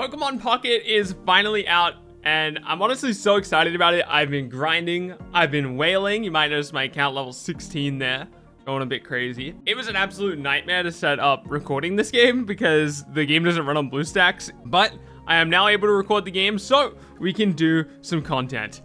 Pokemon Pocket is finally out, and I'm honestly so excited about it. I've been grinding, I've been whaling. You might notice my account level 16 there, going a bit crazy. It was an absolute nightmare to set up recording this game because the game doesn't run on BlueStacks, but I am now able to record the game so we can do some content.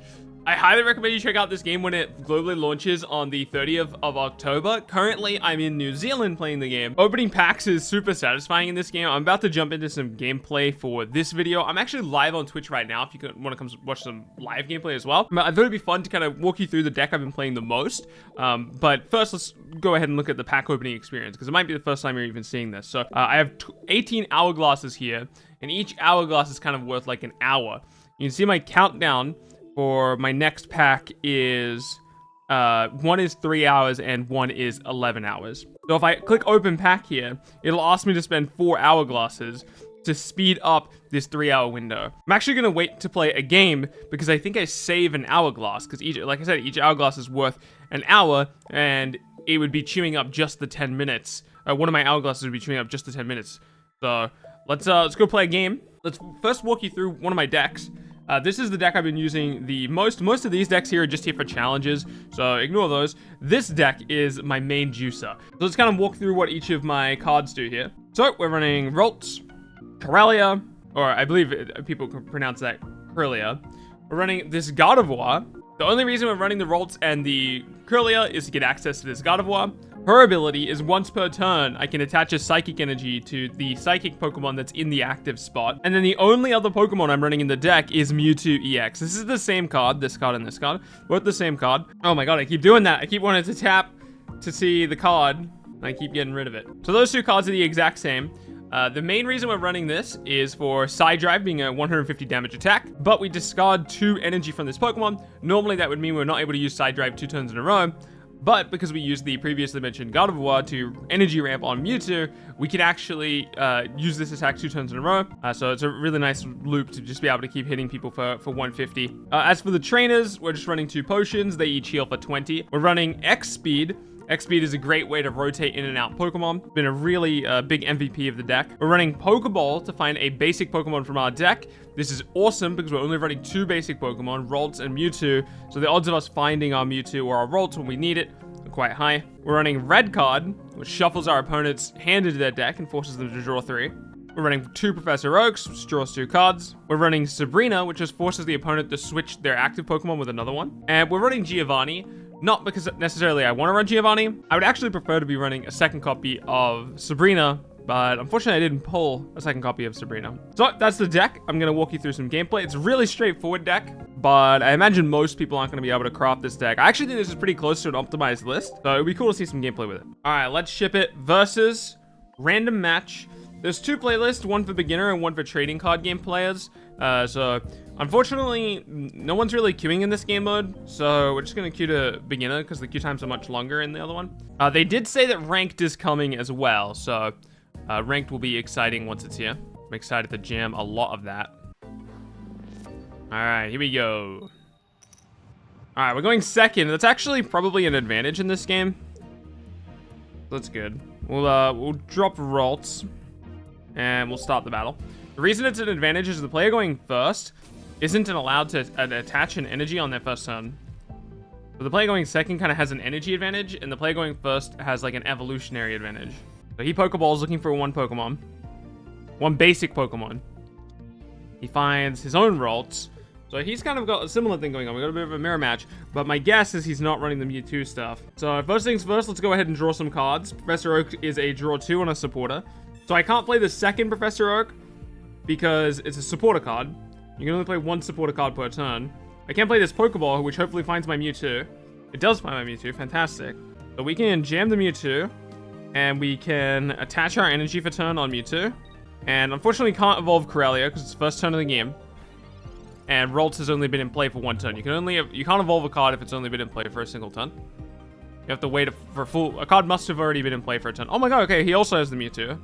I highly recommend you check out this game when it globally launches on the 30th of October. Currently, I'm in New Zealand playing the game. Opening packs is super satisfying in this game. I'm about to jump into some gameplay for this video. I'm actually live on Twitch right now if you want to come watch some live gameplay as well. I thought it'd be fun to kind of walk you through the deck I've been playing the most. But first, let's go ahead and look at the pack opening experience because it might be the first time you're even seeing this. So I have 18 hourglasses here, and each hourglass is kind of worth like an hour. You can see my countdown for my next pack is, one is 3 hours and one is 11 hours. So if I click open pack here, it'll ask me to spend 4 hourglasses to speed up this 3 hour window. I'm actually gonna wait to play a game because I think I save an hourglass because like I said, each hourglass is worth an hour and it would be chewing up just the 10 minutes. One of my hourglasses would be chewing up just the 10 minutes. So let's go play a game. Let's first walk you through one of my decks. This is the deck I've been using the most. Most of these decks here are just here for challenges, so ignore those. This deck is my main juicer. So let's kind of walk through what each of my cards do here. So we're running Ralts, Corellia, or I believe people pronounce that Corellia. We're running this Gardevoir. The only reason we're running the Ralts and the Corellia is to get access to this Gardevoir. Her ability is once per turn, I can attach a Psychic Energy to the Psychic Pokemon that's in the active spot. And then the only other Pokemon I'm running in the deck is Mewtwo EX. This is the same card, this card and this card. Both the same card. Oh my god, I keep doing that. I keep wanting to tap to see the card, and I keep getting rid of it. So those two cards are the exact same. The main reason we're running this is for Side Drive being a 150 damage attack, but we discard 2 energy from this Pokemon. Normally that would mean we're not able to use Side Drive 2 turns in a row. But because we used the previously mentioned Gardevoir to energy ramp on Mewtwo, we can actually use this attack 2 turns in a row. So it's a really nice loop to just be able to keep hitting people for 150. As for the trainers, we're just running 2 potions. They each heal for 20. We're running X Speed. X Speed is a great way to rotate in and out Pokemon. Been a really big MVP of the deck. We're running Pokeball to find a basic Pokemon from our deck. This is awesome because we're only running 2 basic Pokemon, Ralts and Mewtwo. So the odds of us finding our Mewtwo or our Ralts when we need it are quite high. We're running Red Card, which shuffles our opponent's hand into their deck and forces them to draw 3. We're running 2 Professor Oaks, which draws 2 cards. We're running Sabrina, which just forces the opponent to switch their active Pokemon with another one. And we're running Giovanni. Not because necessarily I want to run Giovanni. I would actually prefer to be running a second copy of Sabrina, but unfortunately I didn't pull a second copy of Sabrina. So that's the deck. I'm going to walk you through some gameplay. It's a really straightforward deck, but I imagine most people aren't going to be able to craft this deck. I actually think this is pretty close to an optimized list, so it'd be cool to see some gameplay with it. All right, let's ship it. Versus random match. There's 2 playlists, one for beginner and one for trading card game players. So unfortunately, no one's really queuing in this game mode, so we're just going to queue to beginner because the queue times are much longer in the other one. They did say that ranked is coming as well, so ranked will be exciting once it's here. I'm excited to jam a lot of that. All right, here we go. All right, we're going second. That's actually probably an advantage in this game. That's good. We'll drop Ralts and we'll start the battle. The reason it's an advantage is the player going first isn't allowed to attach an energy on their first turn. So the player going second kind of has an energy advantage, and the player going first has like an evolutionary advantage. So he Pokeballs looking for 1 Pokemon. 1 basic Pokemon. He finds his own Ralts. So he's kind of got a similar thing going on. We got a bit of a mirror match, but my guess is he's not running the Mewtwo stuff. So first things first, let's go ahead and draw some cards. Professor Oak is a draw 2 on a supporter. So I can't play the second Professor Oak because it's a supporter card. You can only play 1 supporter card per turn. I can't play this Pokeball, which hopefully finds my Mewtwo. It does find my Mewtwo, fantastic. So we can jam the Mewtwo, and we can attach our energy for turn on Mewtwo. And unfortunately can't evolve Corellia because it's the first turn of the game. And Ralts has only been in play for 1 turn. You can't evolve a card if it's only been in play for a single turn. You have to wait for a card must have already been in play for a turn. Oh my god, okay, he also has the Mewtwo.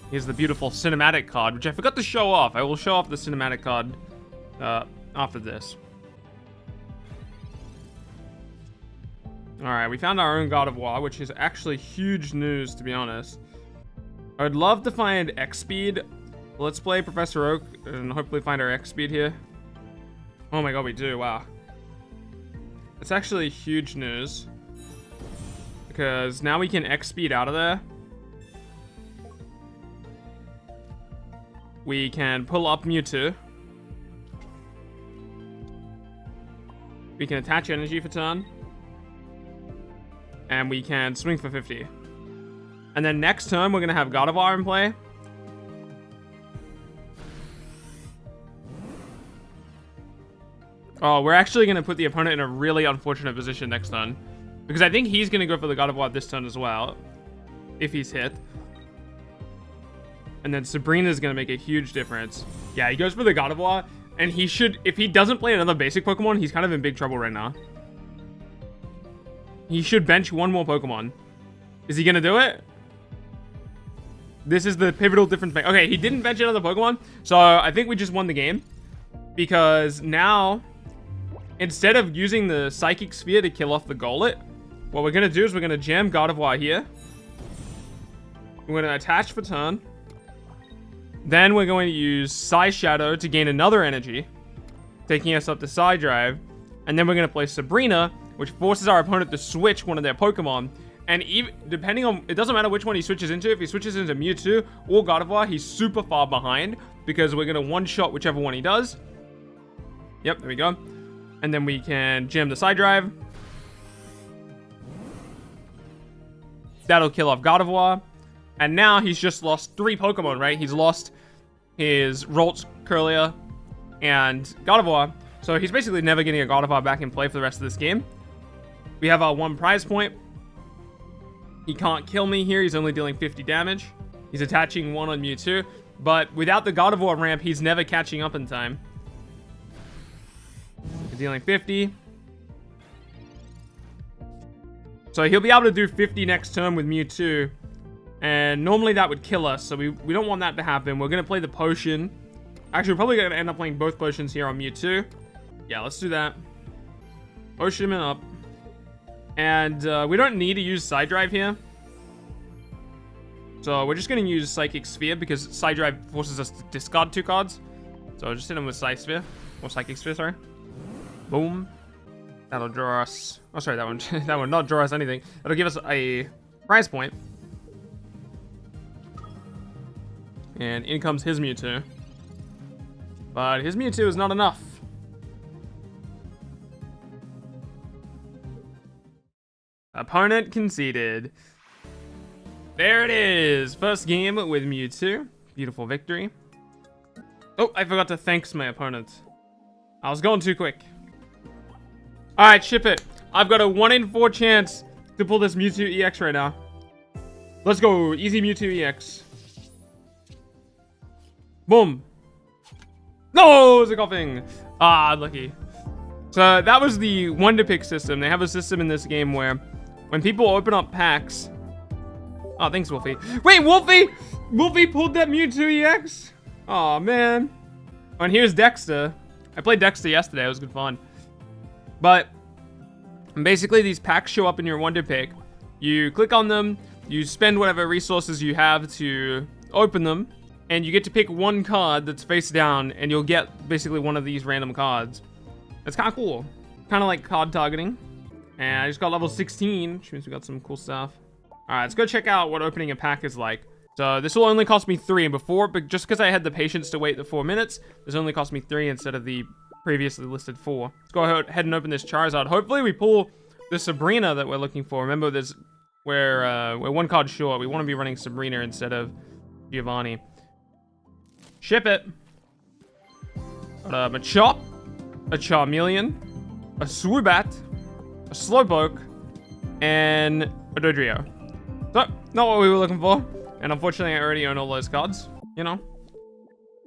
Here's the beautiful cinematic card, which I forgot to show off. I will show off the cinematic card after this. Alright, we found our own Gardevoir, which is actually huge news, to be honest. I would love to find X Speed Let's play Professor Oak and hopefully find our X speed here. Oh my god, we do. Wow. It's actually huge news. Because now we can X speed out of there. We can pull up Mewtwo. We can attach energy for turn. And we can swing for 50. And then next turn, we're going to have Gardevoir in play. Oh, we're actually going to put the opponent in a really unfortunate position next turn. Because I think he's going to go for the Gardevoir this turn as well. If he's hit. And then Sabrina's going to make a huge difference. Yeah, he goes for the Gardevoir. And he should, if he doesn't play another basic Pokemon, he's kind of in big trouble right now. He should bench one more Pokemon. Is he going to do it? This is the pivotal difference. Okay, he didn't bench another Pokemon. So I think we just won the game. Because now, instead of using the Psychic Sphere to kill off the Golett, what we're going to do is we're going to jam Gardevoir here. We're going to attach for turn. Then we're going to use Psy Shadow to gain another energy, taking us up to Psy Drive. And then we're going to play Sabrina, which forces our opponent to switch one of their Pokemon. And even depending on, it doesn't matter which one he switches into. If he switches into Mewtwo or Gardevoir, he's super far behind because we're going to one-shot whichever one he does. Yep, there we go. And then we can jam the Side Drive. That'll kill off Gardevoir. And now he's just lost 3 Pokemon, right? He's lost his Ralts, Curlia, and Gardevoir. So he's basically never getting a Gardevoir back in play for the rest of this game. We have our 1 prize point. He can't kill me here. He's only dealing 50 damage. He's attaching 1 on Mewtwo. But without the Gardevoir ramp, he's never catching up in time. He's dealing 50. So he'll be able to do 50 next turn with Mewtwo. And normally that would kill us. So we don't want that to happen. We're going to play the potion. Actually, we're probably going to end up playing both potions here on Mewtwo. Yeah, let's do that. Potion him up. And we don't need to use Side Drive here. So we're just going to use Psychic Sphere because Side Drive forces us to discard 2 cards. So just hit him with Psy Sphere. Or Psychic Sphere, sorry. Boom. That'll draw us... Oh, sorry, that one. That would not draw us anything. That'll give us a prize point. And in comes his Mewtwo. But his Mewtwo is not enough. Opponent conceded. There it is. First game with Mewtwo. Beautiful victory. Oh, I forgot to thanks my opponent. I was going too quick. Alright, ship it. I've got a 1 in 4 chance to pull this Mewtwo EX right now. Let's go. Easy Mewtwo EX. Boom. No, it's a coughing. Ah, lucky. So that was the Wonder Pick system. They have a system in this game where when people open up packs... Oh, thanks, Wolfie. Wait, Wolfie! Wolfie pulled that Mewtwo EX? Oh, man. Oh, and here's Dexter. I played Dexter yesterday. It was good fun. But basically, these packs show up in your Wonder Pick. You click on them. You spend whatever resources you have to open them. And you get to pick 1 card that's face down. And you'll get basically one of these random cards. It's kind of cool. Kind of like card targeting. And I just got level 16, which means we got some cool stuff. Alright, let's go check out what opening a pack is like. So this will only cost me 3, and before, but just because I had the patience to wait the 4 minutes, this only cost me 3 instead of the previously listed 4. Let's go ahead and open this Charizard. Hopefully we pull the Sabrina that we're looking for. Remember, we're 1 card short. We want to be running Sabrina instead of Giovanni. Ship it. Got a Machop, a Charmeleon, a Swoobat, a Slowpoke, and a Dodrio. So, not what we were looking for. And unfortunately, I already own all those cards. You know,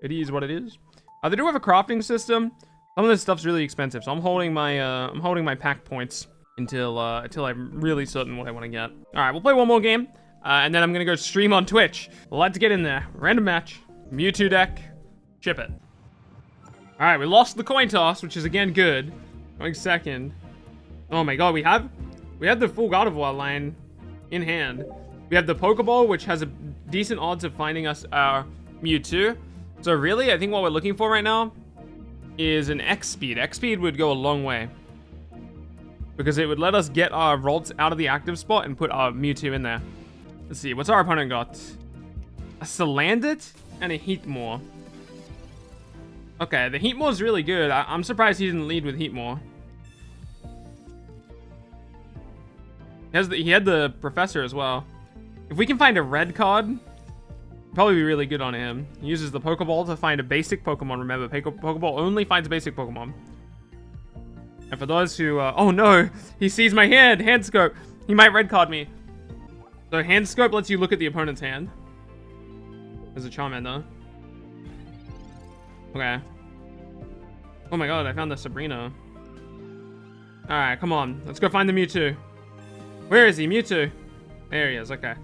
it is what it is. They do have a crafting system. Some of this stuff's really expensive, so I'm holding my pack points until I'm really certain what I want to get. All right, we'll play one more game, and then I'm gonna go stream on Twitch. Let's get in there. Random match. Mewtwo deck. Ship it. All right, we lost the coin toss, which is again good. Going second. Oh my god, we have the full Gardevoir line in hand. We have the Pokeball, which has a decent odds of finding us our Mewtwo. So really, I think what we're looking for right now is an X speed. X speed would go a long way, because it would let us get our Ralts out of the active spot and put our Mewtwo in there. Let's see, what's our opponent got? A Salandit and a Heatmore. Okay, the Heatmore is really good. I'm surprised he didn't lead with Heatmore. He had the Professor as well. If we can find a red card, probably be really good on him. He uses the Pokeball to find a basic Pokemon. Remember, Pokeball only finds basic Pokemon. And for those who... oh no! He sees my hand! Hand scope! He might red card me. So hand scope lets you look at the opponent's hand. There's a Charmander. Okay. Oh my god, I found the Sabrina. Alright, come on. Let's go find the Mewtwo. Where is he? Mewtwo. There he is, okay.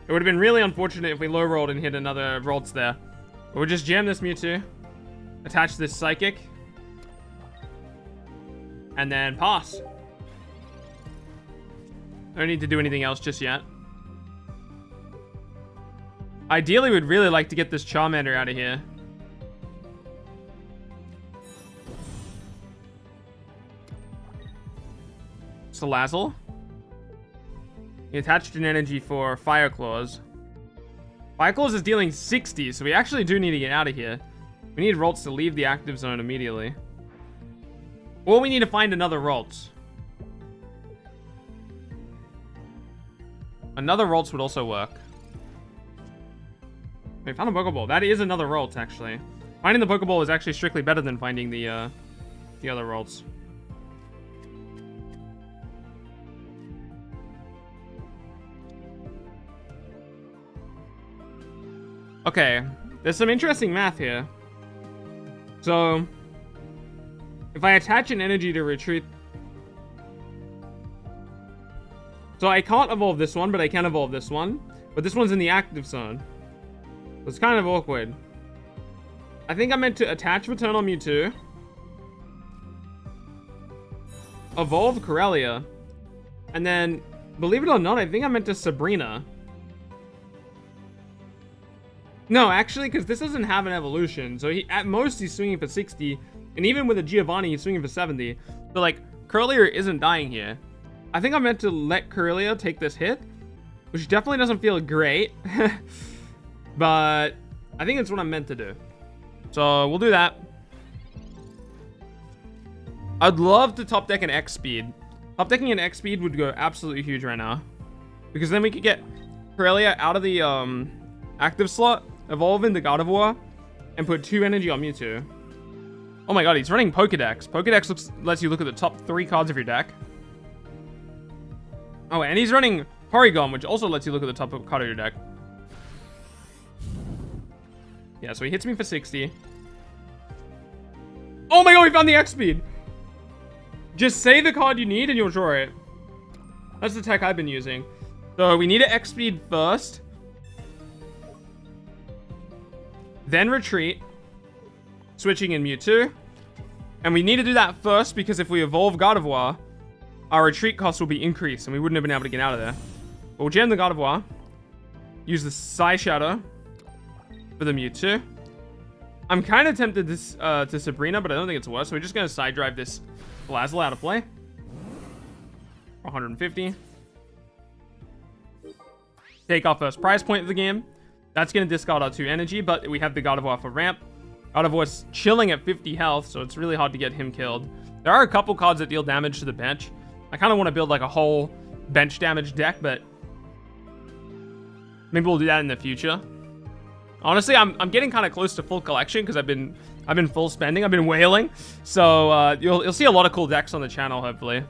It would have been really unfortunate if we low rolled and hit another Ralts there. But we'll just jam this Mewtwo. Attach this Psychic. And then pass. Don't need to do anything else just yet. Ideally, we'd really like to get this Charmander out of here. Salazzle. He attached an energy for Fire Claws. Fire Claws is dealing 60, so we actually do need to get out of here. We need Ralts to leave the active zone immediately. Or we need to find another Ralts. Another Ralts would also work. We found a Pokeball. That is another Ralts, actually. Finding the Pokeball is actually strictly better than finding the other Ralts. Okay, there's some interesting math here. So, if I attach an energy to retreat... So I can't evolve this one, but I can evolve this one. But this one's in the active zone. So it's kind of awkward. I think I meant to attach Maternal Mewtwo. Evolve Corellia. And then, believe it or not, I think I meant to Sabrina. No, actually, because this doesn't have an evolution. So at most, he's swinging for 60. And even with a Giovanni, he's swinging for 70. So, like, Corellia isn't dying here. I think I meant to let Corellia take this hit, which definitely doesn't feel great. But I think it's what I'm meant to do. So we'll do that. I'd love to top deck an X speed. Top decking an X speed would go absolutely huge right now, because then we could get Corellia out of the active slot, evolve into Gardevoir, and put 2 energy on Mewtwo. Oh my god, he's running Pokedex. Pokedex lets you look at the top 3 cards of your deck. Oh, and he's running Porygon, which also lets you look at the top card of your deck. Yeah, so he hits me for 60. Oh my god, we found the X speed! Just say the card you need and you'll draw it. That's the tech I've been using. So we need an X speed first. Then retreat. Switching in Mewtwo. And we need to do that first, because if we evolve Gardevoir, our retreat cost will be increased and we wouldn't have been able to get out of there. But we'll jam the Gardevoir. Use the Psy Shadow for the Mewtwo. I'm kind of tempted to Sabrina, but I don't think it's worth. So we're just going to side drive this Salazzle out of play. 150. Take our first prize point of the game. That's going to discard our 2 energy, but we have the Gardevoir for ramp. Gardevoir's chilling at 50 health, so it's really hard to get him killed. There are a couple cards that deal damage to the bench. I kind of want to build like a whole bench damage deck, but maybe we'll do that in the future. Honestly, I'm getting kind of close to full collection because I've been full spending. I've been whaling, so you'll see a lot of cool decks on the channel hopefully.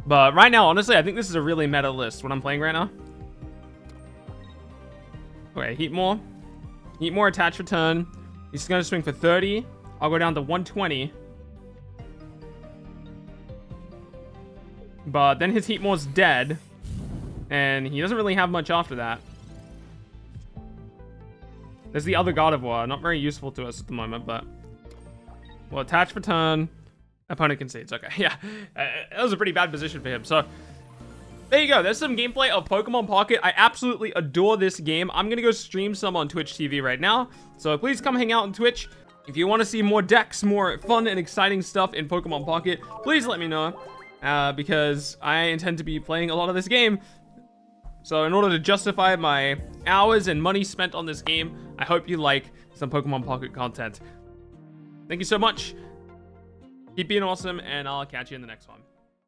But right now, honestly, I think this is a really meta list. What I'm playing right now. Okay, Heatmore. Heatmore attach return. He's gonna swing for 30. I'll go down to 120. But then his Heatmore's dead, and he doesn't really have much after that. There's the other Gardevoir, not very useful to us at the moment, but we'll attach for turn. Opponent concedes. Okay, yeah, that was a pretty bad position for him. So there you go. There's some gameplay of Pokemon Pocket. I absolutely adore this game. I'm going to go stream some on Twitch TV right now. So please come hang out on Twitch. If you want to see more decks, more fun and exciting stuff in Pokemon Pocket, please let me know. Because I intend to be playing a lot of this game. So in order to justify my hours and money spent on this game, I hope you like some Pokemon Pocket content. Thank you so much. Keep being awesome, and I'll catch you in the next one.